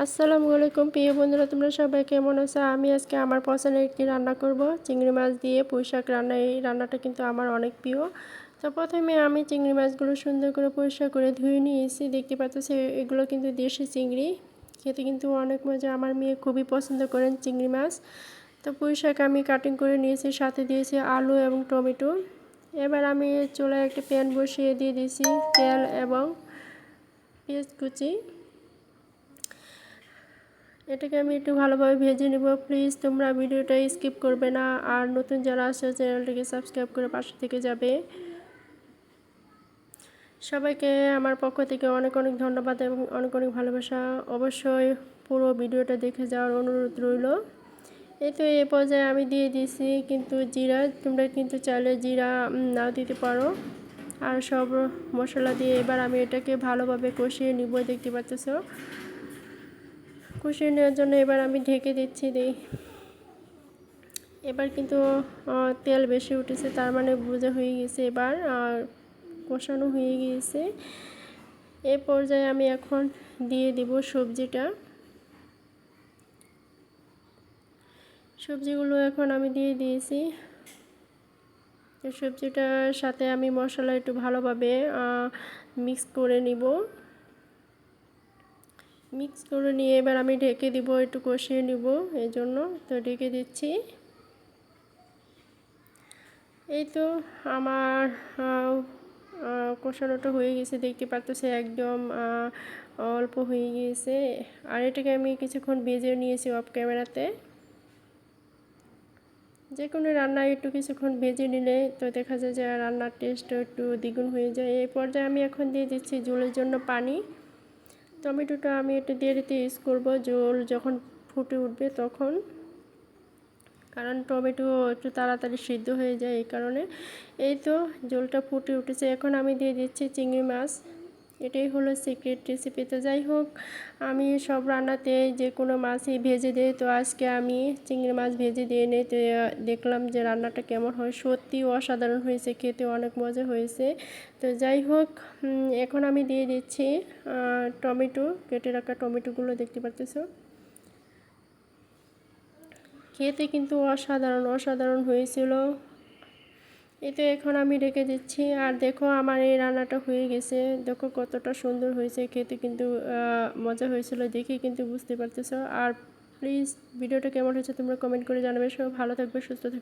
আসসালামু আলাইকুম প্রিয় বন্ধুরা, তোমরা সবাই কেমন আছো? আমি আজকে আমার পছন্দের একটি রান্না করব, চিংড়ি মাছ দিয়ে পুঁই শাক রান্না। এই রান্নাটা কিন্তু আমার অনেক প্রিয়। তো প্রথমে আমি চিংড়ি মাছগুলো সুন্দর করে পরিষ্কার করে ধুয়ে নিয়েছি। দেখতে পাচ্ছি এগুলো কিন্তু দেশি চিংড়ি, খেতে কিন্তু অনেক মজা। আমার মেয়ে খুবই পছন্দ করেন চিংড়ি মাছ। তো পুঁই শাক আমি কাটিং করে নিয়েছি, সাথে দিয়েছি আলু এবং টমেটো। এবার আমি চুলায় একটা প্যান বসিয়ে দিয়ে দিয়েছি তেল এবং পেঁয়াজ কুচি। এটাকে আমি একটু ভালোভাবে ভেজে নেব। প্লিজ তোমরা ভিডিওটা স্কিপ করবে না, আর নতুন যারা আছে চ্যানেলটিকে সাবস্ক্রাইব করে পাশে থেকে যাবে। সবাইকে আমার পক্ষ থেকে অনেক অনেক ধন্যবাদ এবং অনেক অনেক ভালোবাসা। অবশ্যই পুরো ভিডিওটা দেখে যাওয়ার অনুরোধ রইল। এই তো এই পর্যায়ে আমি দিয়ে দিয়েছি কিন্তু জিরা। তোমরা কিন্তু চাইলে জিরা নাও দিতে পারো। আর সব মশলা দিয়ে এবার আমি এটাকে ভালোভাবে কষিয়ে নিব। দেখতে পাচ্ছ, কষিয়ে নেওয়ার জন্য এবার আমি ঢেকে দিচ্ছি। এবার কিন্তু তেল বেশি উঠেছে, তার মানে বোঝা হয়ে গেছে, এবার কষানো হয়ে গিয়েছে। এই পর্যায়ে আমি এখন দিয়ে দিব সবজিগুলো এখন আমি দিয়ে দিয়েছি। সবজিটার সাথে আমি মশলা একটু ভালোভাবে মিক্স করে নিব। মিক্স করে নিয়ে এবার আমি ঢেকে দিব, একটু কষিয়ে নিব, এই জন্য তো ঢেকে দিচ্ছি। এই তো আমার কষানোটা হয়ে গেছে। দেখতে পাচ্ছি একদম অল্প হয়ে গিয়েছে। আর এটাকে আমি কিছুক্ষণ ভেজে নিয়েছি অফ ক্যামেরাতে। যে কোনো রান্না একটু কিছুক্ষণ ভেজে নিলে তো দেখা যায় যে রান্নার টেস্টও একটু দ্বিগুণ হয়ে যায়। এই পর্যায়ে আমি এখন দিয়ে দিচ্ছি ঝোলের জন্য পানি। টমেটোটা আমি একটু দেরিতে ইউজ করব, ঝোল যখন ফুটে উঠবে তখন, কারণ টমেটো একটু তাড়াতাড়ি সিদ্ধ হয়ে যায় এই কারণে। এই তো ঝোলটা ফুটে উঠেছে, এখন আমি দিয়ে দিচ্ছি চিংড়ি মাছ। এটাই হলো সিক্রেট রেসিপি। তো যাই হোক, আমি সব রান্নাতে যে কোনো মাছই ভেজে দিই, তো আজকে আমি চিংড়ি মাছ ভেজে দিয়ে নিই। তো দেখলাম যে রান্নাটা কেমন হয়, সত্যি অসাধারণ হয়েছে, খেতে অনেক মজা হয়েছে। তো যাই হোক, এখন আমি দিয়ে দিচ্ছি টমেটো, কেটে রাখা টমেটোগুলো। দেখতে পাচ্ছ, খেতে কিন্তু অসাধারণ অসাধারণ হয়েছিল। এতে এখন আমি রেখে দিচ্ছি। আর দেখো আমার এই রান্নাটা হয়ে গেছে, দেখো কতটা সুন্দর হয়েছে, খেতে কিন্তু মজা হয়েছিল, দেখে কিন্তু বুঝতে পারতেছো। আর প্লিজ ভিডিওটা কেমন হয়েছে তোমরা কমেন্ট করে জানাবে। সব ভালো থাকবে, সুস্থ থাকবে।